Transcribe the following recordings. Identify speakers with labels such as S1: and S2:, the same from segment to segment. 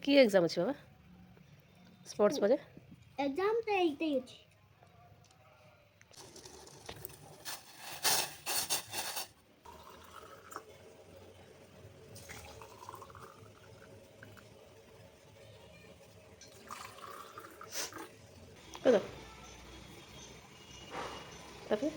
S1: কি এক্সাম আছে বাবা? স্পোর্টস পরে
S2: এক্সাম তো এইটাই আছে।
S1: কত তারপরে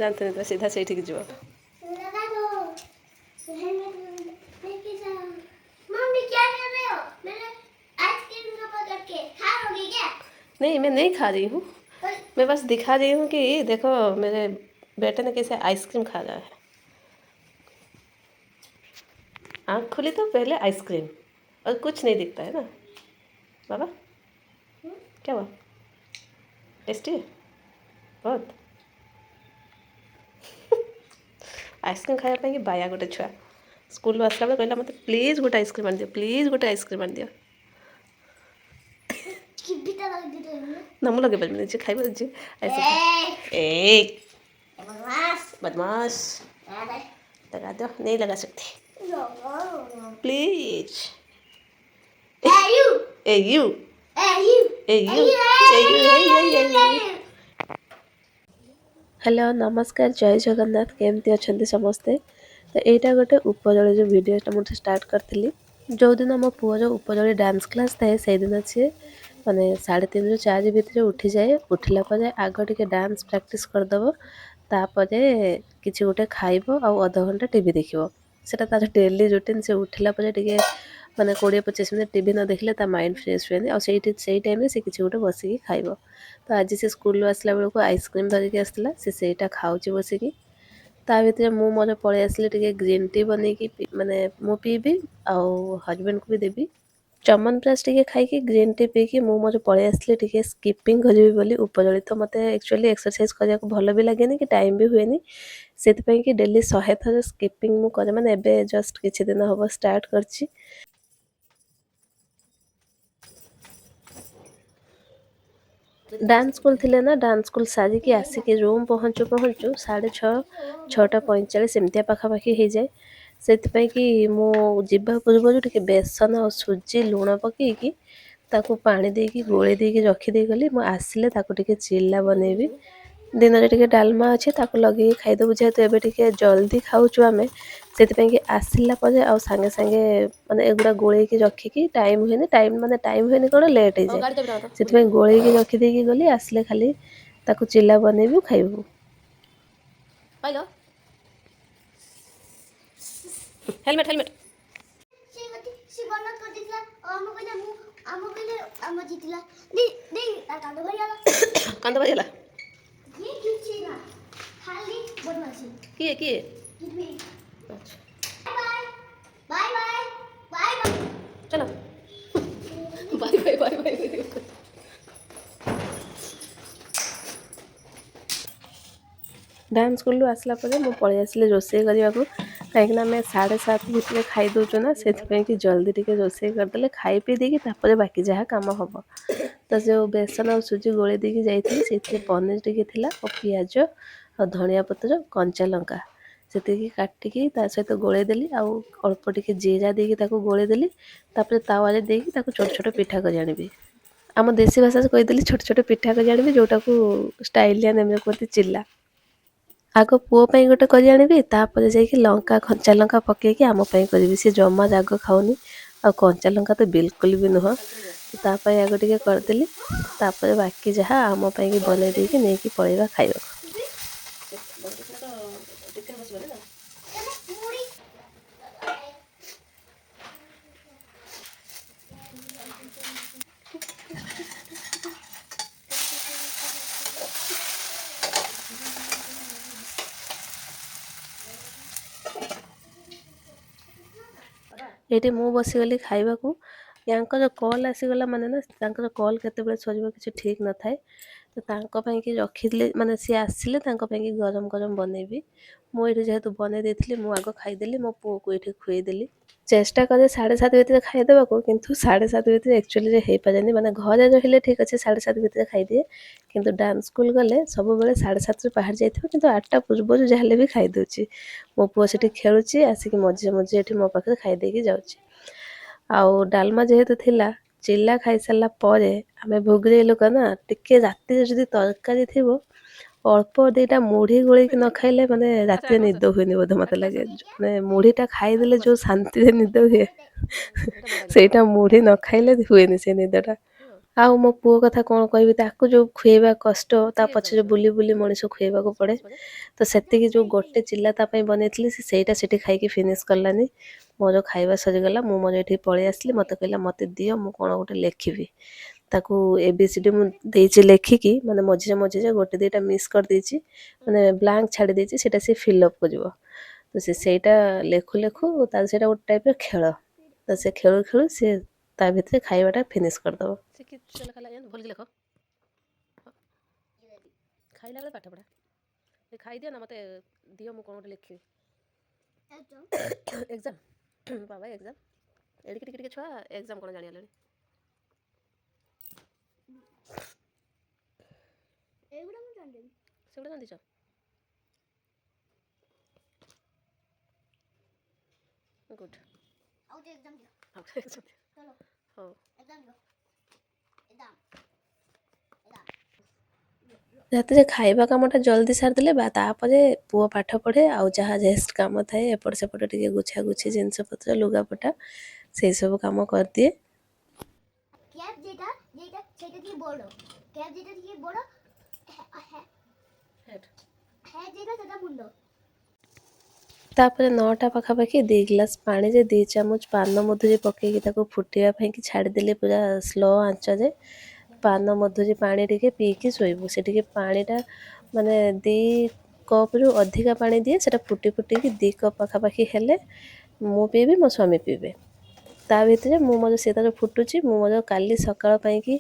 S1: जानते नहीं तो सीधा से ठीक जीव।
S2: लगा दो हेलमेट लेके जाओ। मम्मी क्या कर रहे हो? मैंने आइसक्रीम को पकड़ के खाओगे क्या?
S1: नहीं मैं नहीं खा रही हूँ, मैं बस दिखा रही हूँ कि देखो मेरे बेटे ने कैसे आइसक्रीम खा रहा है। आँख खुली तो पहले आइसक्रीम और कुछ नहीं दिखता है ना बाबा। क्या हुआ? टेस्टी है बहुत। आइसक्रीम खाया पाई बाया गोटे छुआ स्कूल आसला बेले कहला मत प्लीज गोटे आइसक्रीम आन दियो, प्लीज गोटे आइसक्रीम आन दियो।
S2: किबिता लग दे दे
S1: ना मुझे लगे पारे जे खाइब जे ऐसे ए
S2: बदमाश
S1: बदमाश लगा दो, नहीं लगा सकती please.
S2: U
S1: A you
S2: U
S1: A U A you. Hello नमस्कार जय जगन्नाथ केमती अच्छा समस्ते। तो यहाँ गोटे उपजली जो भिडटा मुझे स्टार्ट करी जो दिन मो पुओ जो उपजली डांस क्लास थाए से दिन सी माने 3:30 ରୁ 4 ଭିତରେ ଉଠି ଯାଏ। ଉଠିଲା ପରେ ଆଗ ଟିକେ ଡାନ୍ସ ପ୍ରାକ୍ଟିସ୍ କରିଦେବ, ତାପରେ କିଛି ଗୋଟେ ଖାଇବ ଆଉ ଅଧଘଣ୍ଟା ଟିଭି ଦେଖିବ। ସେଇଟା ତାର ଡେଲି ରୁଟିନ୍। ସେ ଉଠିଲା ପରେ ଟିକେ ମାନେ 20-25 ମିନିଟ୍ ଟିଭି ନ ଦେଖିଲେ ତା ମାଇଣ୍ଡ ଫ୍ରେଶ୍ ହୁଏନି, ଆଉ ସେଇ ଟାଇମ୍ରେ ସେ କିଛି ଗୋଟେ ବସିକି ଖାଇବ। ତ ଆଜି ସେ ସ୍କୁଲରୁ ଆସିଲା ବେଳକୁ ଆଇସ୍କ୍ରିମ୍ ଧରିକି ଆସିଥିଲା, ସେ ସେଇଟା ଖାଉଛି ବସିକି। ତା ଭିତରେ ମୁଁ ମୋର ପଳେଇ ଆସିଲି ଟିକେ ଗ୍ରୀନ୍ ଟି ବନେଇକି ମାନେ ମୁଁ ପିଇବି ଆଉ ହଜବେଣ୍ଡକୁ ବି ଦେବି। ଚମନପ୍ରାଶ ଟିକେ ଖାଇକି ଗ୍ରୀନ୍ ଟି ପିଇକି ମୁଁ ମୋର ପଳେଇ ଆସିଲି ଟିକେ ସ୍କିପିଂ କରିବି ବୋଲି ଉପରଓଳି। ତ ମୋତେ ଆକ୍ଚୁଆଲି ଏକ୍ସରସାଇଜ୍ କରିବାକୁ ଭଲ ବି ଲାଗେନି କି ଟାଇମ୍ ବି ହୁଏନି, ସେଥିପାଇଁ କି ଡେଲି 100 ଥର ସ୍କିପିଂ ମୁଁ କରେ। ମାନେ ଏବେ ଜଷ୍ଟ କିଛି ଦିନ ହେବ ଷ୍ଟାର୍ଟ କରିଛି। डांस स्कूल थे ना, डांस स्कूल सारिकी आसिकी रूम पहुँचु 6:45 एमती पाखापाखि हो जाए। से कि मु जीवा पूर्व टे बेसन और सुजी लुण पकईकी ताकू पानी देकी गोले देकी रखीदे गली। मु आसिले ताकू टिके चिल्ला बनैबी। दिन में टे डालमा अच्छे ताकू लगे खाईदेबू, जेहेतु एबे टिके जल्दी खाऊचु आमे, से आसला आ सांगे सांगे माने एगुड़ा गोलैकी रखिकी टाइम हुए टाइम माने टाइम हुए कौन लेट हो जाए, से गोलैकी रखीदेकी गली। आसले खाली ताकू चिल्ला बनैबू खाइबू। पाइलो हेलमेट हेलमेट
S2: से गलत कर दिखला और हम कहले हम जीतला दे दे कांद भरियाला
S1: कांद भरियाला
S2: ये किछि ना खाली बदमाशी
S1: किए
S2: अच्छा bye bye bye bye bye
S1: चलो bye bye bye bye. Dance school आसला मुझे पलि आसली रोसे करने को, कहीं आम 7:30 भितर खाई दौचु ना, से कि जल्दी टे रोसे करदे खाई पी देकी बाकी जहाँ कम हम। तो जो बेसन और सुजी गोले देकी जाइए से पनीर टी थी और पिज और धनिया पत्र कंचा लंका से काटिकी सहित गोले देली आउ अल्प टिके जीरा देकी गोले देली। तापर तावारे देकी छोट छोट पिठा कर जानी। आम देसी भाषा कहीदेली छोट छोट पिठा कर जानी, जोटा को स्टाइलिया नेम कहते चिल्ला। आग पुओ गोटे कर आनिबी, तापर जाइए लंका कंचा लंका पकईकी आम करी। सी जमा राग खाऊनी आ कंचा लंका तो बिल्कुल भी नुह। तापर आग टे करदेली, तापर बाकी जहाँ आम बनई देकी नहीं पलैबा खाइबा। ये मु बसीगली खाइबा को ୟାଙ୍କର କଲ୍ ଆସିଗଲା ମାନେ ନା ତାଙ୍କର କଲ୍ କେତେବେଳେ ସରିବ କିଛି ଠିକ୍ ନଥାଏ। ତ ତାଙ୍କ ପାଇଁକି ରଖିଥିଲେ ମାନେ ସିଏ ଆସିଲେ ତାଙ୍କ ପାଇଁକି ଗରମ ଗରମ ବନେଇବି। ମୁଁ ଏଇଠି ଯେହେତୁ ବନେଇ ଦେଇଥିଲି ମୁଁ ଆଗ ଖାଇଦେଲି, ମୋ ପୁଅକୁ ଏଇଠି ଖୁଏଇଦେଲି। ଚେଷ୍ଟା କରେ 7:30 ଭିତରେ ଖାଇଦେବାକୁ, କିନ୍ତୁ 7:30 ଭିତରେ ଆକ୍ଚୁଆଲିରେ ହେଇପାରେନି। ମାନେ ଘରେ ରହିଲେ ଠିକ୍ ଅଛି 7:30 ଭିତରେ ଖାଇଦିଏ, କିନ୍ତୁ ଡାନ୍ସ ସ୍କୁଲ ଗଲେ ସବୁବେଳେ 7:30ରୁ ବାହାରି ଯାଇଥିବ, କିନ୍ତୁ 8ଟା ପୂର୍ବରୁ ଯାହା ହେଲେ ବି ଖାଇଦେଉଛି। ମୋ ପୁଅ ସେଠି ଖେଳୁଛି, ଆସିକି ମଝିରେ ମଝିରେ ଏଠି ମୋ ପାଖରେ ଖାଇଦେଇକି ଯାଉଛି। ଆଉ ଡାଲମା ଯେହେତୁ ଥିଲା, ଚିଲା ଖାଇସାରିଲା ପରେ ଆମେ ଭୁଗିରି ଲୋକ ନା, ଟିକେ ରାତିରେ ଯଦି ତରକାରୀ ଥିବ, ଅଳ୍ପ ଦିଟା ମୁଢ଼ି ଗୋଳେଇକି ନ ଖାଇଲେ ମାନେ ରାତିରେ ନିଦ ହୁଏନି ବୋଧେ ମୋତେ ଲାଗେ। ମାନେ ମୁଢ଼ିଟା ଖାଇଦେଲେ ଯେଉଁ ଶାନ୍ତିରେ ନିଦ ହୁଏ ସେଇଟା ମୁଢ଼ି ନ ଖାଇଲେ ହୁଏନି ସେ ନିଦଟା। ଆଉ ମୋ ପୁଅ କଥା କ'ଣ କହିବି, ତାକୁ ଯେଉଁ ଖୁଏଇବା କଷ୍ଟ, ତା ପଛରେ ବୁଲି ବୁଲି ମଣିଷ ଖୁଏଇବାକୁ ପଡ଼େ। ତ ସେତିକି ଯେଉଁ ଗୋଟେ ଚିଲା ତା ପାଇଁ ବନେଇଥିଲି ସେଇଟା ସେଠି ଖାଇକି ଫିନିସ୍ କଲାନି। ମୋର ଖାଇବା ସରିଗଲା, ମୁଁ ମୋର ଏଠି ପଳେଇ ଆସିଲି। ମୋତେ କହିଲା ମୋତେ ଦିଅ, ମୁଁ କ'ଣ ଗୋଟେ ଲେଖିବି। ତାକୁ ABCD ମୁଁ ଦେଇଛି ଲେଖିକି, ମାନେ ମଝିରେ ମଝିରେ ଗୋଟେ ଦୁଇଟା ମିସ୍ କରିଦେଇଛି, ମାନେ ବ୍ଲାଙ୍କ ଛାଡ଼ି ଦେଇଛି, ସେଇଟା ସେ ଫିଲ୍ଅପ୍ କରିବ। ତ ସେଇଟା ଲେଖୁ ଲେଖୁ ତାର ସେଇଟା ଗୋଟେ ଟାଇପ୍ର ଖେଳ। ତ ସେ ଖେଳୁ ଖେଳୁ ସେ ତା ଭିତରେ ଖାଇବାଟା ଫିନିସ୍ କରିଦେବ। ସେ କିଛି ଲେଖା ଭଲକି ଲେଖ, ଖାଇଲା ବେଳେ ପାଠ ପଢ଼ା। ଖାଇଦିଅ ନା, ମୋତେ ଦିଅ, ମୁଁ କ'ଣ ଗୋଟେ ଲେଖିବି। ଏକ୍ଜାମ୍ ବାବା ଏକ୍ଜାମ୍, ଏଡ଼ିକି ଟିକେ ଟିକେ ଛୁଆ ଏକ୍ଜାମ୍ କ'ଣ ଜାଣିଗଲେଣି।
S2: ଏଇଗୁଡ଼ା ମୁଁ ଜାଣିଦେବି।
S1: ସେଗୁଡ଼ା ଜାଣିଛ? ଗୁଡ୍।
S2: ଆଉ ଗୋଟେ ଏକ୍ଜାମ୍ ଦିଅ।
S1: ହଉ ରାତିରେ ଖାଇବା କାମଟା ଜଲ୍ଦି ସାରିଦେଲେ ବା ତାପରେ ପୁଅ ପାଠ ପଢ଼େ, ଆଉ ଯାହା ରେଷ୍ଟ କାମ ଥାଏ ଏପଟ ସେପଟ ଟିକେ ଗୁଛାଗୁଛି ଜିନିଷପତ୍ର ଲୁଗାପଟା ସେସବୁ କାମ କରିଦିଏ।
S2: କ୍ୟାପ୍ ଯେଟା ସେଇଟା ଟିକେ ବଡ଼, କ୍ୟାପ୍ ଯେଟା ଟିକେ ବଡ଼, ହେଡ୍ ଯେଟା ସେଟା ମୁଣ୍ଡ।
S1: ତାପରେ 9ଟା ପାଖାପାଖି 2 ଗ୍ଲାସ୍ ପାଣିରେ 2 ଚାମଚ ପାନମଧୁରୀ ପକେଇକି ତାକୁ ଫୁଟିବା ପାଇଁକି ଛାଡ଼ିଦେଲି ପୁରା ସ୍ଲୋ ଆଞ୍ଚରେ। ପାନମଧୁରୀ ପାଣି ଟିକେ ପିଇକି ଶୋଇବୁ। ସେ ଟିକେ ପାଣିଟା ମାନେ 2 କପ୍ରୁ ଅଧିକା ପାଣି ଦିଏ, ସେଇଟା ଫୁଟି ଫୁଟିକି 2 କପ୍ ପାଖାପାଖି ହେଲେ ମୁଁ ପିଇବି, ମୋ ସ୍ୱାମୀ ପିଇବେ। ତା ଭିତରେ ମୁଁ ମୋର ସେ ତାର ଫୁଟୁଛି, ମୁଁ ମୋର କାଲି ସକାଳ ପାଇଁକି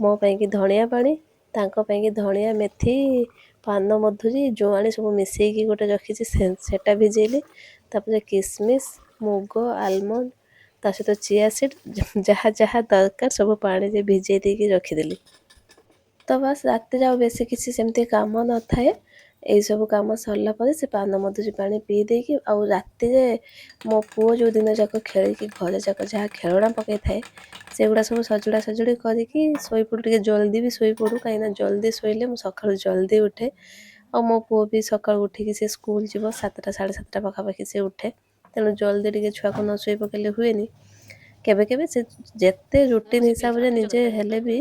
S1: ମୋ ପାଇଁକି ଧଣିଆ ପାଣି, ତାଙ୍କ ପାଇଁକି ଧଣିଆ, ମେଥି, ପାନମଧୁରୀ, ଜୁଆଣି ସବୁ ମିଶେଇକି ଗୋଟେ ରଖିଛି, ସେଟା ଭିଜେଇଲି। ତାପରେ କିସମିସ୍, ମୁଗ, ଆଲମଣ୍ଡ, ତା ସହିତ ଚିଆ ସିଡ୍, ଯାହା ଯାହା ଦରକାର ସବୁ ପାଣିରେ ଭିଜେଇ ଦେଇକି ରଖିଦେଲି। ତ ବାସ୍ ରାତିରେ ଆଉ ବେଶୀ କିଛି ସେମିତି କାମ ନଥାଏ। ଏଇସବୁ କାମ ସରିଲା ପରେ ସେ ପାନମଧୁରୀ ପାଣି ପିଇ ଦେଇକି, ଆଉ ରାତିରେ ମୋ ପୁଅ ଯେଉଁ ଦିନ ଯାକ ଖେଳିକି ଘରେ ଯାକ ଯାହା ଖେଳଣା ପକାଇଥାଏ ସେଗୁଡ଼ା ସବୁ ସଜଡ଼ା ସଜଡ଼ି କରିକି ଶୋଇପଡ଼ୁ। ଟିକେ ଜଲ୍ଦି ବି ଶୋଇପଡ଼ୁ, କାହିଁକିନା ଜଲ୍ଦି ଶୋଇଲେ ମୁଁ ସକାଳୁ ଜଲ୍ଦି ଉଠେ। ଆଉ ମୋ ପୁଅ ବି ସକାଳୁ ଉଠିକି ସେ ସ୍କୁଲ ଯିବ, 7ଟା 7:30 ପାଖାପାଖି ସେ ଉଠେ। ତେଣୁ ଜଲ୍ଦି ଟିକେ ଛୁଆକୁ ନ ଶୋଇ ପକାଇଲେ ହୁଏନି। କେବେ କେବେ ସେ ଯେତେ ରୁଟିନ୍ ହିସାବରେ ନିଜେ ହେଲେ ବି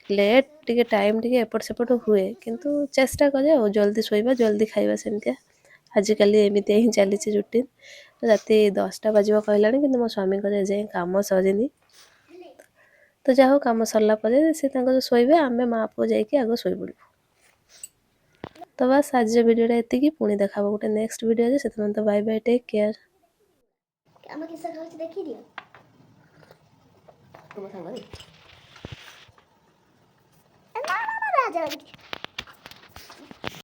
S1: ଲେଟ୍ ଟିକେ ଟାଇମ୍ ଟିକେ ଏପଟ ସେପଟ ହୁଏ, କିନ୍ତୁ ଚେଷ୍ଟା କରେ ଆଉ ଜଲ୍ଦି ଶୋଇବା ଜଲ୍ଦି ଖାଇବା। ସେମିତିଆ ଆଜିକାଲି ଏମିତିଆ ହିଁ ଚାଲିଛି ରୁଟିନ୍। ରାତି 10ଟା ବାଜିବ କହିଲାଣି, କିନ୍ତୁ ମୋ ସ୍ୱାମୀଙ୍କର ଏଯାଏଁ କାମ ସରିନି। ତ ଯାହା ହଉ, କାମ ସରିଲା ପରେ ସେ ତାଙ୍କର ଶୋଇବେ, ଆମେ ମା ପୁଅ ଯାଇକି ଆଗ ଶୋଇପଡ଼ିବୁ। ତ ବାସ୍ ଆଜିର ଭିଡ଼ିଓଟା ଏତିକି। ପୁଣି ଦେଖା ହବ ଗୋଟେ ନେକ୍ସଟ ଭିଡ଼ିଓରେ। ସେଥିପାଇଁ ତ ବାଇ ବାଇ, ଟେକ୍ କେୟାର।
S2: ଆମେ କିସ ଖାଉଛି ଦେଖିଦିଅ
S1: ତୁମ ସାଙ୍ଗରେ
S2: ନା ରାଜା